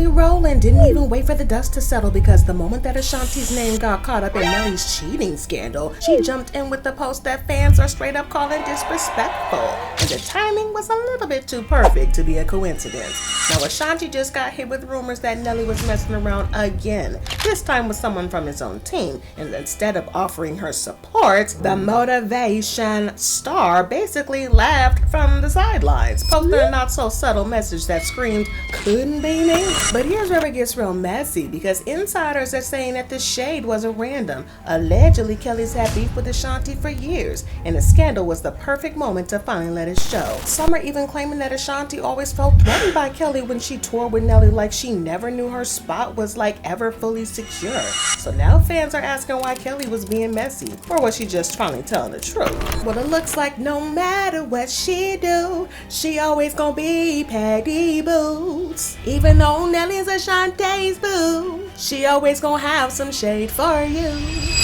Nelly Rowland didn't even wait for the dust to settle, because the moment that Ashanti's name got caught up in Nelly's cheating scandal, she jumped in with the post that fans are straight up calling disrespectful, and the timing was a little bit too perfect to be a coincidence. Now Ashanti just got hit with rumors that Nelly was messing around again, this time with someone from his own team, and instead of offering her support, the motivation star basically laughed from the sidelines, posting a not so subtle message that screamed, "Couldn't be me." But here's where it gets real messy, because insiders are saying that the shade wasn't random. Allegedly, Kelly's had beef with Ashanti for years, and the scandal was the perfect moment to finally let it show. Some are even claiming that Ashanti always felt threatened by Kelly when she toured with Nelly, like she never knew her spot was like ever fully secure. So now fans are asking why Kelly was being messy, or was she just finally telling the truth? Well, it looks like no matter what she do, she always gonna be Patty Boots. Even though Nelly's Ashanti's boo, she always gonna have some shade for you.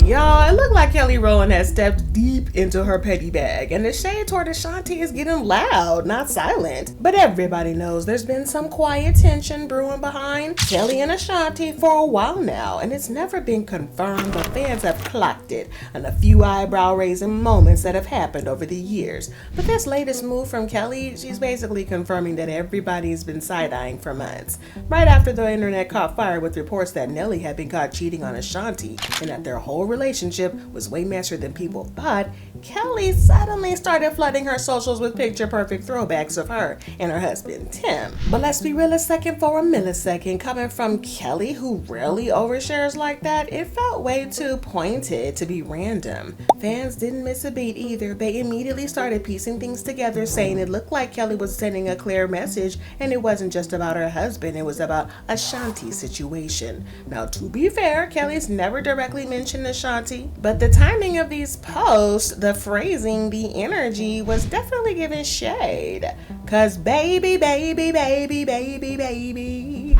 Y'all, it looked like Kelly Rowland has stepped deep into her petty bag, and the shade toward Ashanti is getting loud, not silent. But everybody knows there's been some quiet tension brewing behind Kelly and Ashanti for a while now, and it's never been confirmed, but fans have clocked it on a few eyebrow-raising moments that have happened over the years. But this latest move from Kelly, she's basically confirming that everybody's been side-eyeing for months. Right after the internet caught fire with reports that Nelly had been caught cheating on Ashanti, and that their whole relationship was way messier than people thought, Kelly suddenly started flooding her socials with picture-perfect throwbacks of her and her husband, Tim. But let's be real a second for a millisecond. Coming from Kelly, who rarely overshares like that, it felt way too pointed to be random. Fans didn't miss a beat either. They immediately started piecing things together, saying it looked like Kelly was sending a clear message, and it wasn't just about her husband, it was about Ashanti's situation. Now, to be fair, Kelly's never directly mentioned Ashanti, but the timing of these posts, the phrasing, the energy was definitely giving shade. Cause baby,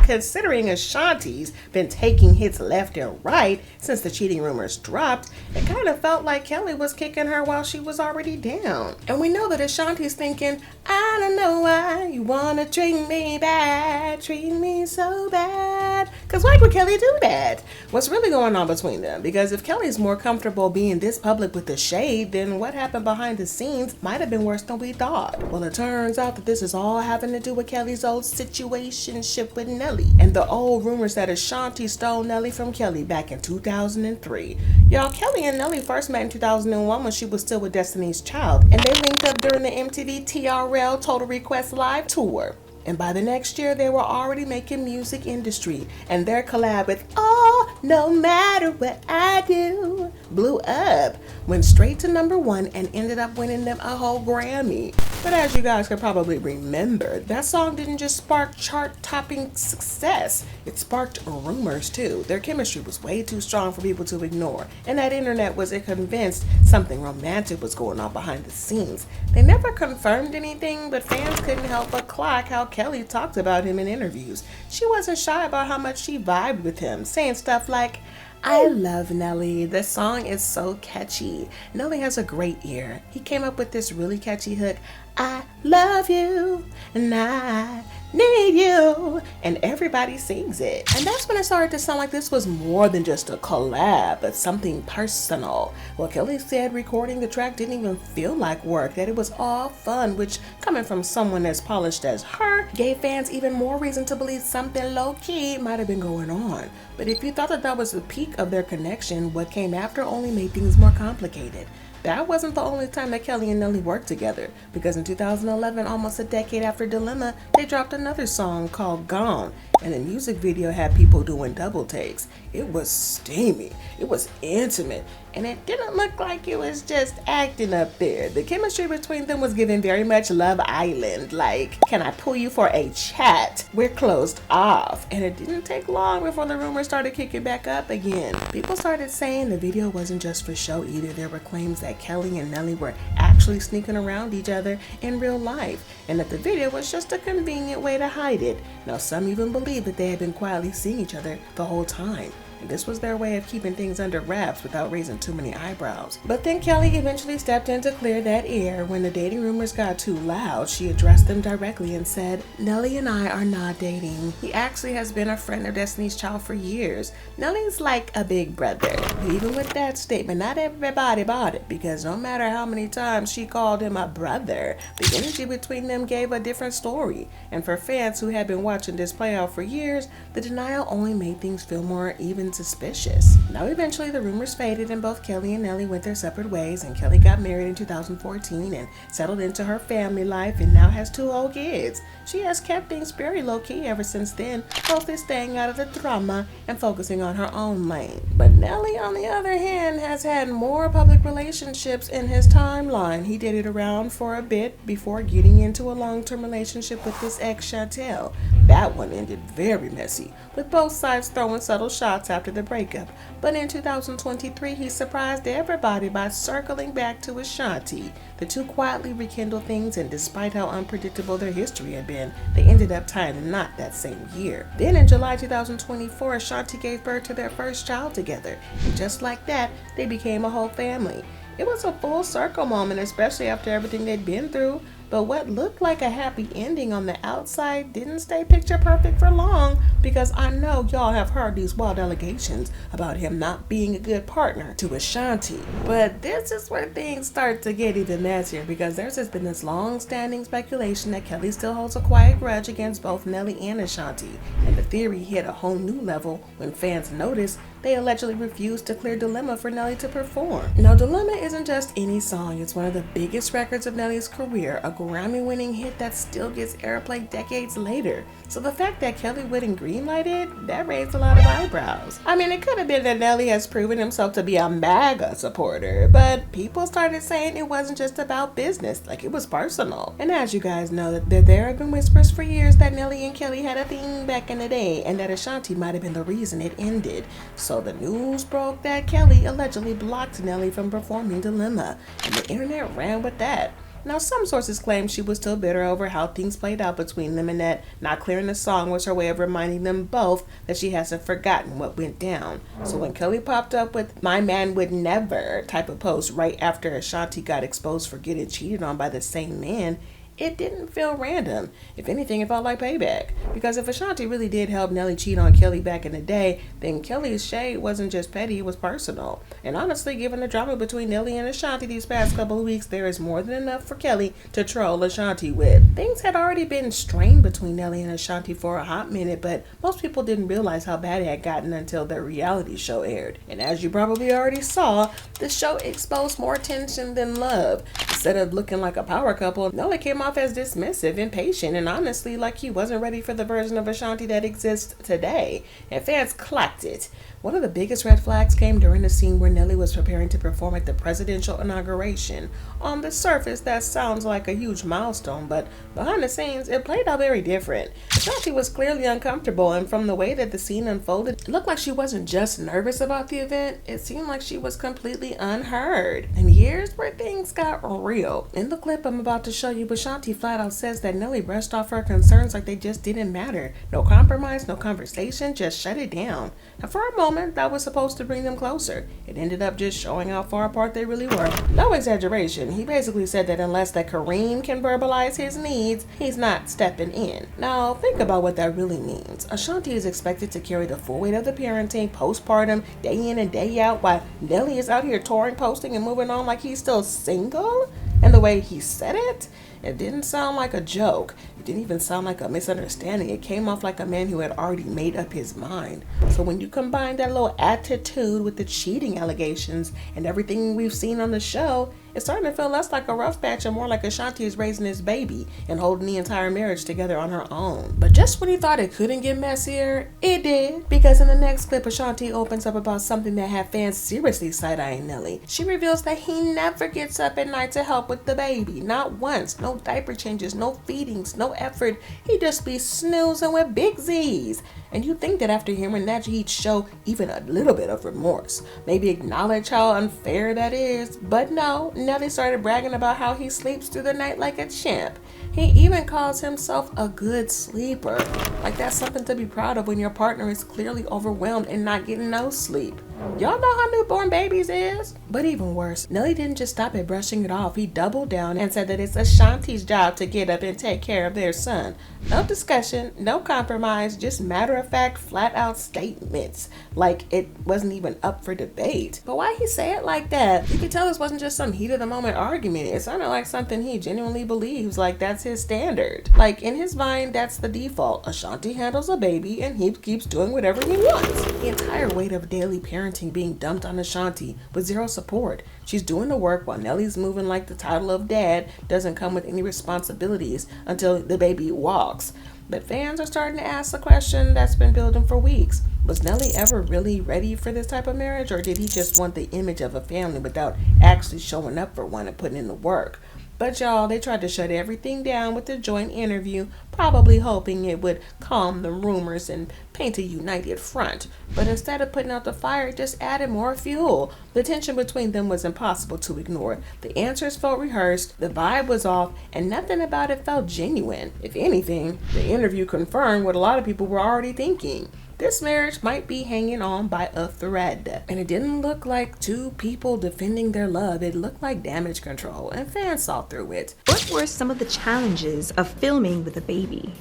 considering Ashanti's been taking hits left and right since the cheating rumors dropped, it kind of felt like Kelly was kicking her while she was already down. And we know that Ashanti's thinking, I don't know why you wanna treat me bad, treat me so bad. Cause why would Kelly do that? What's really going on between them? Because if Kelly's more comfortable being this public with the shade, then what happened behind the scenes might have been worse than we thought. Well, it turns out that this is all having to do with Kelly's old situationship with Nelly, and the old rumors that Ashanti stole Nelly from Kelly back in 2003. Y'all, Kelly and Nelly first met in 2001 when she was still with Destiny's Child, and they linked up during the MTV TRL Total Request Live tour. And by the next year, they were already making music industry, and their collab with Oh, No Matter What I Do blew up, went straight to #1, and ended up winning them a whole Grammy. But as you guys can probably remember, that song didn't just spark chart-topping success, it sparked rumors too. Their chemistry was way too strong for people to ignore, and that internet was convinced something romantic was going on behind the scenes. They never confirmed anything, but fans couldn't help but clock how Kelly talked about him in interviews. She wasn't shy about how much she vibed with him, saying stuff like, I love Nelly. The song is so catchy. Nelly has a great ear. He came up with this really catchy hook, I love you, and I need you, and everybody sings it. And that's when it started to sound like this was more than just a collab, but something personal. Well, Kelly said recording the track didn't even feel like work, that it was all fun, which, coming from someone as polished as her, gave fans even more reason to believe something low-key might have been going on. But if you thought that that was the peak of their connection, what came after only made things more complicated. That wasn't the only time that Kelly and Nelly worked together, because in 2011, almost a decade after Dilemma, they dropped another song called Gone, and the music video had people doing double takes. It was steamy, it was intimate, and it didn't look like it was just acting up there. The chemistry between them was giving very much Love Island, like, can I pull you for a chat? We're closed off. And it didn't take long before the rumors started kicking back up again. People started saying the video wasn't just for show either. There were claims that Kelly and Nelly were actually sneaking around each other in real life, and that the video was just a convenient way to hide it. Now, some even believe that they had been quietly seeing each other the whole time. and this was their way of keeping things under wraps without raising too many eyebrows. But then Kelly eventually stepped in to clear that air. When the dating rumors got too loud, she addressed them directly and said, "Nelly and I are not dating. He actually has been a friend of Destiny's Child for years. Nelly's like a big brother." But even with that statement, not everybody bought it, because no matter how many times she called him a brother, the energy between them gave a different story. And for fans who had been watching this play out for years, the denial only made things feel more even suspicious. Now eventually the rumors faded and both Kelly and Nelly went their separate ways, and Kelly got married in 2014 and settled into her family life and now has 2 old kids. She has kept things very low-key ever since then, mostly staying out of the drama and focusing on her own lane. But Nelly, on the other hand, has had more public relationships in his timeline. He dated around for a bit before getting into a long-term relationship with his ex Chantel. That one ended very messy, with both sides throwing subtle shots after the breakup. But in 2023, he surprised everybody by circling back to Ashanti. The two quietly rekindled things, and despite how unpredictable their history had been, they ended up tying a knot that same year. Then in July 2024, Ashanti gave birth to their first child together, and just like that, they became a whole family. It was a full circle moment, especially after everything they'd been through. But what looked like a happy ending on the outside didn't stay picture perfect for long, because I know y'all have heard these wild allegations about him not being a good partner to Ashanti. But this is where things start to get even messier, because there's just been this long-standing speculation that Kelly still holds a quiet grudge against both Nelly and Ashanti, and the theory hit a whole new level when fans noticed they allegedly refused to clear Dilemma for Nelly to perform. Now, Dilemma isn't just any song, it's one of the biggest records of Nelly's career, a Grammy-winning hit that still gets airplay decades later. So the fact that Kelly wouldn't greenlight it, that raised a lot of eyebrows. I mean, it could have been that Nelly has proven himself to be a MAGA supporter, but people started saying it wasn't just about business, like it was personal. And as you guys know, that there have been whispers for years that Nelly and Kelly had a thing back in the day, and that Ashanti might have been the reason it ended. So the news broke that Kelly allegedly blocked Nelly from performing Dilemma, and the internet ran with that. Now, some sources claim she was still bitter over how things played out between them, and that not clearing the song was her way of reminding them both that she hasn't forgotten what went down. So when Kelly popped up with "my man would never" type of post right after Ashanti got exposed for getting cheated on by the same man, it didn't feel random. If anything, it felt like payback. Because if Ashanti really did help Nelly cheat on Kelly back in the day, then Kelly's shade wasn't just petty, it was personal. And honestly, given the drama between Nelly and Ashanti these past couple of weeks, there is more than enough for Kelly to troll Ashanti with. Things had already been strained between Nelly and Ashanti for a hot minute, but most people didn't realize how bad it had gotten until the reality show aired. And as you probably already saw, the show exposed more tension than love. Instead of looking like a power couple, Nelly came off as dismissive, impatient, and honestly like he wasn't ready for the version of Ashanti that exists today. And fans clocked it. One of the biggest red flags came during the scene where Nelly was preparing to perform at the presidential inauguration. On the surface, that sounds like a huge milestone, but behind the scenes, it played out very different. Ashanti was clearly uncomfortable, and from the way that the scene unfolded, it looked like she wasn't just nervous about the event, it seemed like she was completely unheard. And here's where things got real. In the clip I'm about to show you, Ashanti flat out says that Nelly brushed off her concerns like they just didn't matter. No compromise, no conversation, just shut it down. And for a moment, that was supposed to bring them closer. It ended up just showing how far apart they really were. No exaggeration, he basically said that unless that Kareem can verbalize his needs, he's not stepping in. Now, think about what that really means. Ashanti is expected to carry the full weight of the parenting, postpartum, day in and day out, while Nelly is out here touring, posting, and moving on like he's still single? And the way he said it didn't sound like a joke. It didn't even sound like a misunderstanding. It came off like a man who had already made up his mind. So when you combine that little attitude with the cheating allegations and everything we've seen on the show, it's starting to feel less like a rough patch and more like Ashanti is raising his baby and holding the entire marriage together on her own. But just when you thought it couldn't get messier, it did. Because in the next clip, Ashanti opens up about something that had fans seriously side-eyeing Nelly. She reveals that he never gets up at night to help with the baby. Not once. No diaper changes, no feedings, no effort. He just be snoozing with big Z's. And you think that after hearing that, he'd show even a little bit of remorse. Maybe acknowledge how unfair that is. But no, Nelly started bragging about how he sleeps through the night like a champ. He even calls himself a good sleeper. Like that's something to be proud of when your partner is clearly overwhelmed and not getting no sleep. Y'all know how newborn babies is? But even worse, Nelly didn't just stop at brushing it off. He doubled down and said that it's Ashanti's job to get up and take care of their son. No discussion, no compromise, just matter-of-fact, flat-out statements. Like it wasn't even up for debate. But why he say it like that? You could tell this wasn't just some heat-of-the-moment argument. It sounded like something he genuinely believes, like that's his standard. Like in his mind, that's the default. Ashanti handles a baby and he keeps doing whatever he wants. The entire weight of daily parenting being dumped on Ashanti with zero support. She's doing the work while Nelly's moving like the title of dad doesn't come with any responsibilities until the baby walks. But fans are starting to ask the question that's been building for weeks. Was Nelly ever really ready for this type of marriage, or did he just want the image of a family without actually showing up for one and putting in the work? But y'all, they tried to shut everything down with the joint interview, probably hoping it would calm the rumors and paint a united front. But instead of putting out the fire, it just added more fuel. The tension between them was impossible to ignore. The answers felt rehearsed, the vibe was off, and nothing about it felt genuine. If anything, the interview confirmed what a lot of people were already thinking. This marriage might be hanging on by a thread. And it didn't look like two people defending their love. It looked like damage control, and fans saw through it. What were some of the challenges of filming with a baby?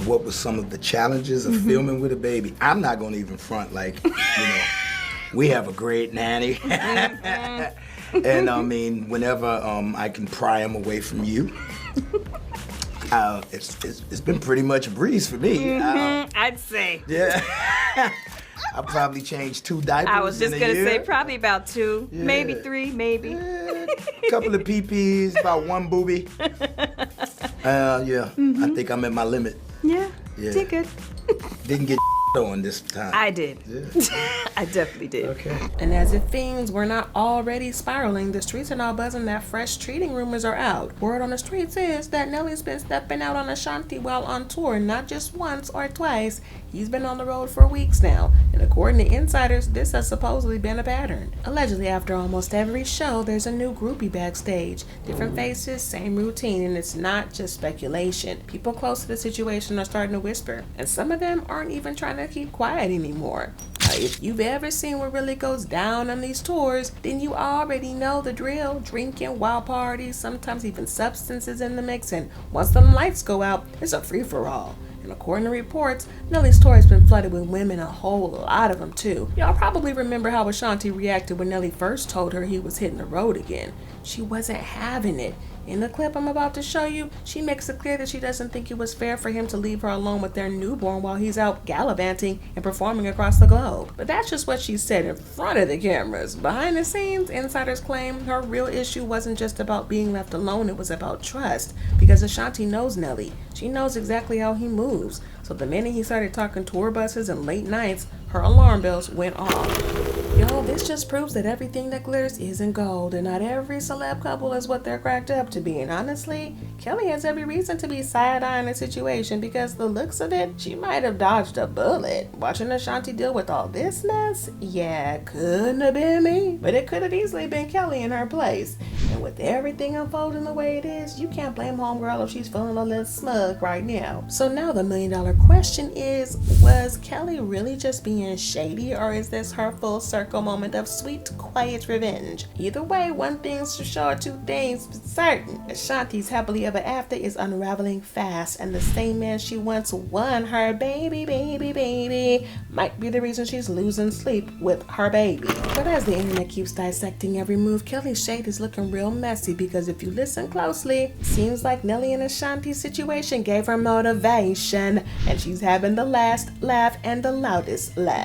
What were some of the challenges of filming with a baby? I'm not gonna even front like, we have a great nanny. And I mean, whenever I can pry him away from you, it's been pretty much a breeze for me. I'd say. Yeah. I probably changed 2 diapers. I was just in a gonna year. say probably about 2, Yeah. maybe 3, maybe. A couple of PPs, about 1 booby. I think I'm at my limit. Yeah, Yeah. did good. Didn't get on this time. I did. Yeah. I definitely did. Okay. And as if things were not already spiraling, the streets are now buzzing that fresh cheating rumors are out. Word on the streets is that Nelly's been stepping out on Ashanti while on tour, not just once or twice. He's been on the road for weeks now, and according to insiders, this has supposedly been a pattern. Allegedly, after almost every show, there's a new groupie backstage. Different faces, same routine, and it's not just speculation. People close to the situation are starting to whisper, and some of them aren't even trying to keep quiet anymore. If you've ever seen what really goes down on these tours, then you already know the drill. Drinking, wild parties, sometimes even substances in the mix, and once the lights go out, it's a free-for-all. And according to reports, Nelly's tour has been flooded with women, a whole lot of them too. Y'all probably remember how Ashanti reacted when Nelly first told her he was hitting the road again. She wasn't having it. In the clip I'm about to show you, she makes it clear that she doesn't think it was fair for him to leave her alone with their newborn while he's out gallivanting and performing across the globe. But that's just what she said in front of the cameras. Behind the scenes, insiders claim her real issue wasn't just about being left alone, it was about trust. Because Ashanti knows Nelly. She knows exactly how he moves. So the minute he started talking tour buses and late nights, her alarm bells went off. Y'all, this just proves that everything that glitters isn't gold, and not every celeb couple is what they're cracked up to be. And honestly, Kelly has every reason to be side-eyeing the situation, because the looks of it, she might have dodged a bullet. Watching Ashanti deal with all this mess, yeah, couldn't have been me, but it could have easily been Kelly in her place. And with everything unfolding the way it is, you can't blame homegirl if she's feeling a little smug right now. So now the million-dollar question is, was Kelly really just being shady, or is this her full circle moment of sweet, quiet revenge? Either way, one thing's for sure, 2 things for certain. Ashanti's happily ever after is unraveling fast, and the same man she once won her baby might be the reason she's losing sleep with her baby. But as the internet keeps dissecting every move, Kelly's shade is looking real messy, because if you listen closely, seems like Nelly and Ashanti's situation gave her motivation, and she's having the last laugh and the loudest laugh.